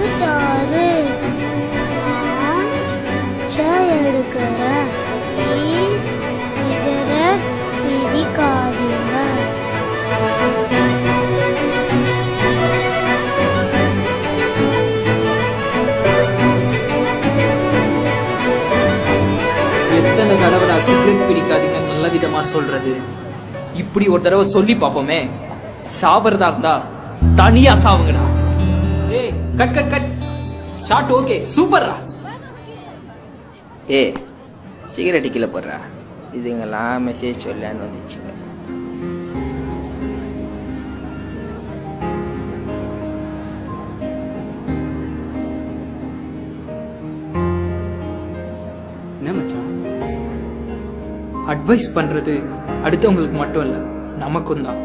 வந்துட்டாரு. நான் எடுக்கிறேன். ப்ளீஸ் சிகரெட் பிடிக்காதீங்க. எத்தனை தடவை நான் சிகரெட் பிடிக்காதீங்க நல்ல விதமா சொல்றது. இப்படி ஒரு தடவை சொல்லி பாப்போமே. சாவறதா இருந்தா தனியா சாவுங்கடா. ஏய் cut cut cut. Shot okay சூப்பர்ரா. ஏய் சிகரெட் கீழே போடுறா. இதுங்கெல்லாம் மெசேஜ் சொல்லலான்னு வந்துச்சுங்க. என்ன மச்சான்? அட்வைஸ் பண்றது அடுத்தவங்களுக்கு மட்டும் இல்ல, நமக்கும் தான்.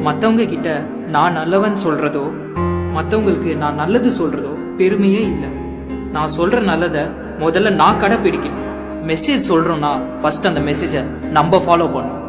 மத்தவங்க கிட்ட நான் நல்லவன் சொல்றதோ மத்தவங்களுக்கு நான் நல்லது சொல்றதோ பெருமையே இல்லை. நான் சொல்ற நல்லதை முதல்ல நான் கடைப்பிடிக்கணும். மெசேஜ் சொல்றோம்னா ஃபர்ஸ்ட் அந்த மெசேஜை நம்ம ஃபாலோ பண்ணணும்.